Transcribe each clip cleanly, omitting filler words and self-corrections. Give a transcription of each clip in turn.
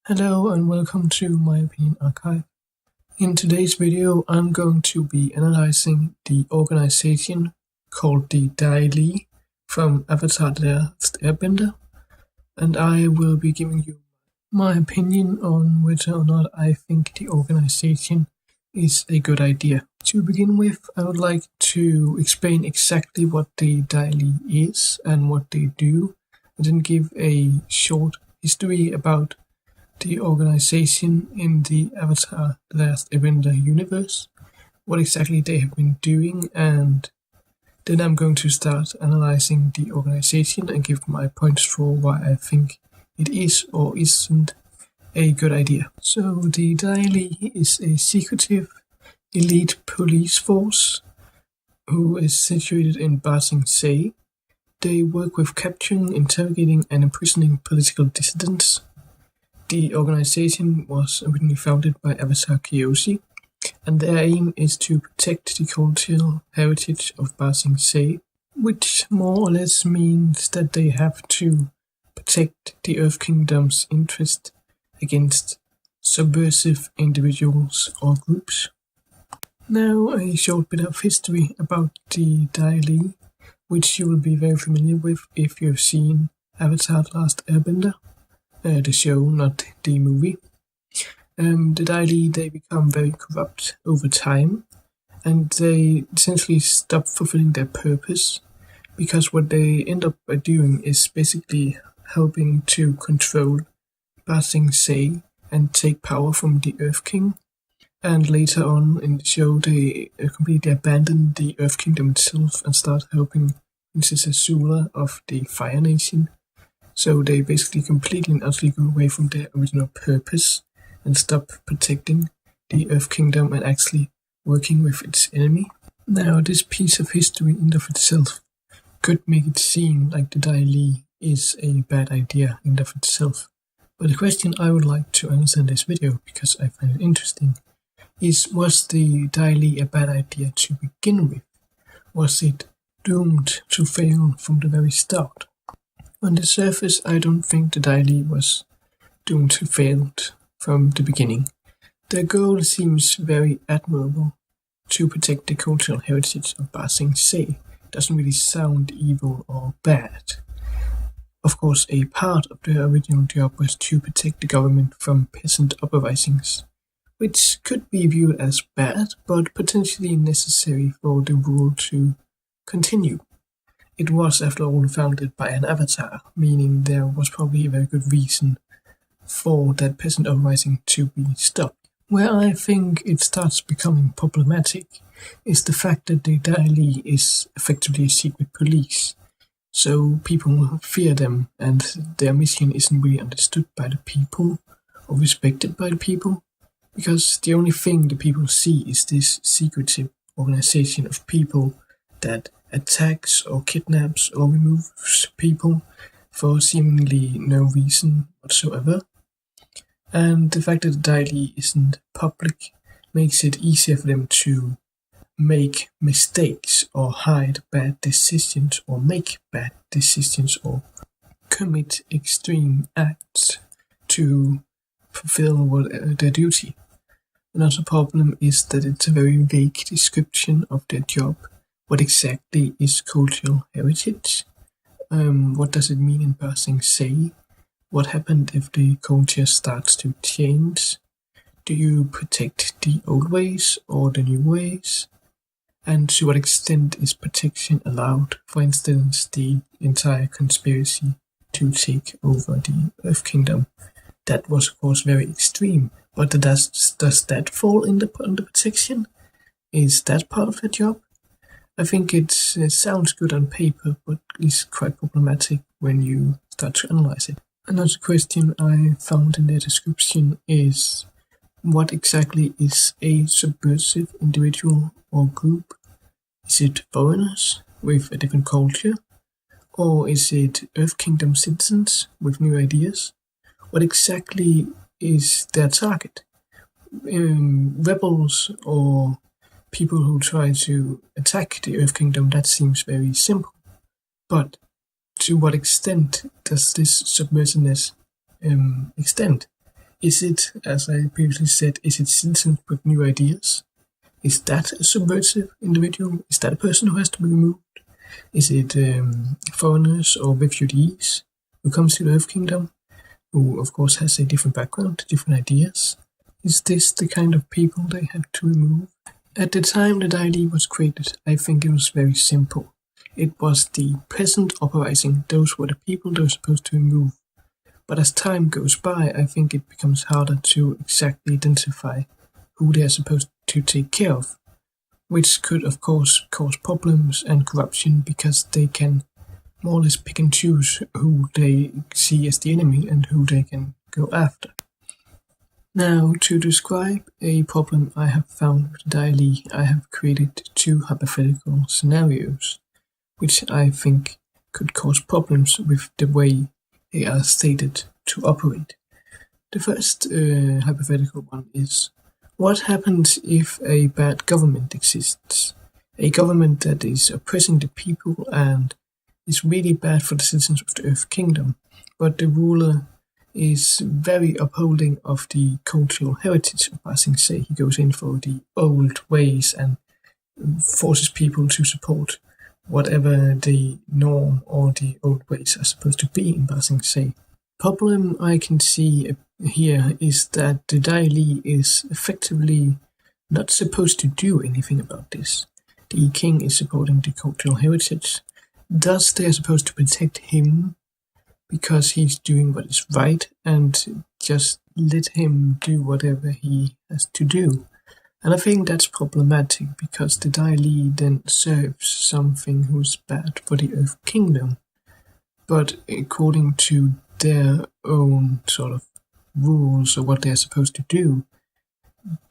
Hello and welcome to My Opinion Archive. In today's video, I'm going to be analyzing the organization called the Dai Li from Avatar The Last Airbender, and I will be giving you my opinion on whether or not I think the organization is a good idea. To begin with, I would like to explain exactly what the Dai Li is and what they do, and then give a short history about the organization in the Avatar The Last Airbender universe, what exactly they have been doing, and then I'm going to start analyzing the organization and give my points for why I think it is or isn't a good idea. So the Dai Li is a secretive elite police force who is situated in Ba Sing Se. They work with capturing, interrogating and imprisoning political dissidents. The organization was originally founded by Avatar Kyoshi, and their aim is to protect the cultural heritage of Ba Sing Se, which more or less means that they have to protect the Earth Kingdom's interest against subversive individuals or groups. Now a short bit of history about the Dai Li, which you will be very familiar with if you've seen Avatar The Last Airbender. The show, not the movie. The Dai Li, they become very corrupt over time, and they essentially stop fulfilling their purpose, because what they end up by doing is basically helping to control Ba Sing Se and take power from the Earth King. And later on in the show, they completely abandon the Earth Kingdom itself and start helping Princess Azula of the Fire Nation. So they basically completely and utterly go away from their original purpose and stop protecting the Earth Kingdom and actually working with its enemy. Now, this piece of history in and of itself could make it seem like the Dai Li is a bad idea in and of itself. But the question I would like to answer in this video, because I find it interesting, is, was the Dai Li a bad idea to begin with? Was it doomed to fail from the very start? On the surface, I don't think the Dai Li was doomed to fail from the beginning. Their goal seems very admirable: to protect the cultural heritage of Ba Sing Se. Doesn't really sound evil or bad. Of course, a part of their original job was to protect the government from peasant uprisings, which could be viewed as bad, but potentially necessary for the rule to continue. It was, after all, founded by an avatar, meaning there was probably a very good reason for that peasant uprising to be stopped. Where I think it starts becoming problematic is the fact that the Dai Li is effectively a secret police, so people fear them and their mission isn't really understood by the people or respected by the people, because the only thing the people see is this secretive organization of people that attacks or kidnaps or removes people for seemingly no reason whatsoever. And the fact that the Dai Li isn't public makes it easier for them to make mistakes or hide bad decisions or make bad decisions or commit extreme acts to fulfill their duty. Another problem is that it's a very vague description of their job. What exactly is cultural heritage? What does it mean in Ba Sing Se? What happened if the culture starts to change? Do you protect the old ways or the new ways? And to what extent is protection allowed? For instance, the entire conspiracy to take over the Earth Kingdom. That was, of course, very extreme. But does that fall under protection? Is that part of the job? I think it sounds good on paper, but is quite problematic when you start to analyze it. Another question I found in their description is, what exactly is a subversive individual or group? Is it foreigners with a different culture? Or is it Earth Kingdom citizens with new ideas? What exactly is their target? Rebels or people who try to attack the Earth Kingdom? That seems very simple. But to what extent does this subversiveness extend? Is it, as I previously said, is it citizens with new ideas? Is that a subversive individual? Is that a person who has to be removed? Is it foreigners or refugees who comes to the Earth Kingdom, who of course has a different background, different ideas? Is this the kind of people they have to remove? At the time the Daily was created, I think it was very simple. It was the present uprising, those were the people they were supposed to remove. But as time goes by, I think it becomes harder to exactly identify who they are supposed to take care of, which could of course cause problems and corruption because they can more or less pick and choose who they see as the enemy and who they can go after. Now, to describe a problem I have found with Daily, I have created two hypothetical scenarios, which I think could cause problems with the way they are stated to operate. The first hypothetical one is, what happens if a bad government exists? A government that is oppressing the people and is really bad for the citizens of the Earth Kingdom, but the ruler is very upholding of the cultural heritage of Ba Sing Se. He goes in for the old ways and forces people to support whatever the norm or the old ways are supposed to be in Ba Sing Se. Problem I can see here is that the Daily is effectively not supposed to do anything about this. The king is supporting the cultural heritage. Thus they are supposed to protect him because he's doing what is right and just let him do whatever he has to do. And I think that's problematic because the Daily then serves something who's bad for the Earth Kingdom. But according to their own sort of rules or what they're supposed to do,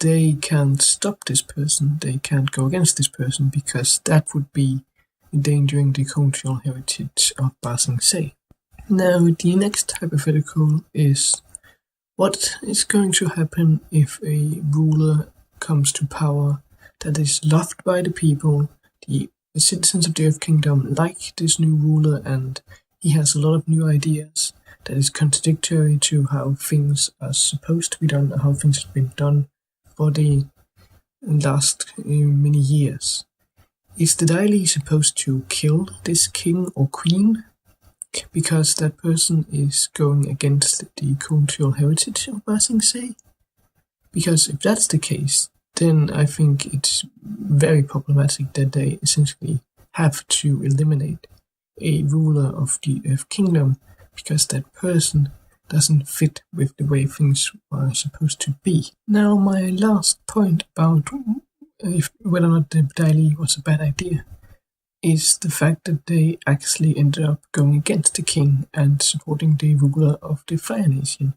they can't stop this person, they can't go against this person because that would be endangering the cultural heritage of Ba Sing Se. Now, the next hypothetical is, what is going to happen if a ruler comes to power that is loved by the people? The citizens of the Earth Kingdom like this new ruler and he has a lot of new ideas that is contradictory to how things are supposed to be done, how things have been done for the last many years. Is the Daily supposed to kill this king or queen because that person is going against the cultural heritage of Ba Sing Se? Because if that's the case, then I think it's very problematic that they essentially have to eliminate a ruler of the Earth Kingdom because that person doesn't fit with the way things are supposed to be. Now, my last point about whether or not the Daily was a bad idea is the fact that they actually ended up going against the king and supporting the ruler of the Fire Nation.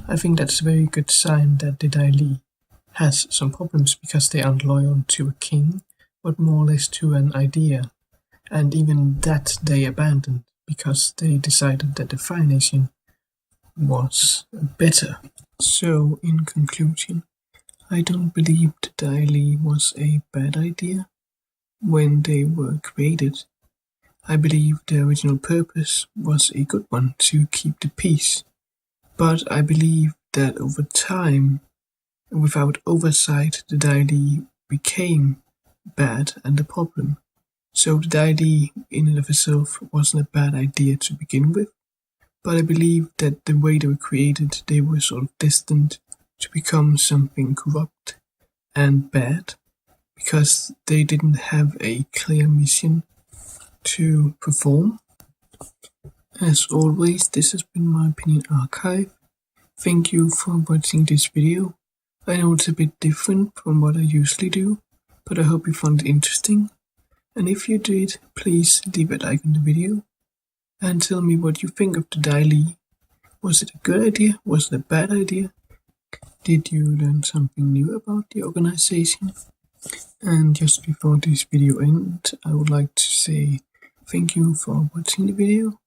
I think that's a very good sign that the Daily has some problems because they aren't loyal to a king, but more or less to an idea. And even that they abandoned because they decided that the Fire Nation was better. So, in conclusion, I don't believe the Daily was a bad idea when they were created. I believe the original purpose was a good one, to keep the peace. But I believe that over time, without oversight, the Daily became bad and a problem. So the Daily in and of itself wasn't a bad idea to begin with. But I believe that the way they were created, they were sort of destined to become something corrupt and bad, because they didn't have a clear mission to perform. As always, this has been my opinion archive. Thank you for watching this video. I know it's a bit different from what I usually do, but I hope you found it interesting. And if you did, please leave a like on the video and tell me what you think of the Daily. Was it a good idea? Was it a bad idea? Did you learn something new about the organization? And just before this video ends, I would like to say thank you for watching the video.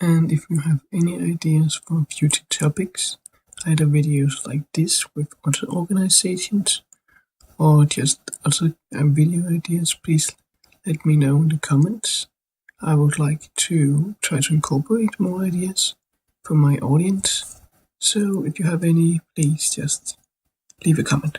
And if you have any ideas for future topics, either videos like this with other organizations or just other video ideas, please let me know in the comments. I would like to try to incorporate more ideas from my audience. So if you have any, please just leave a comment.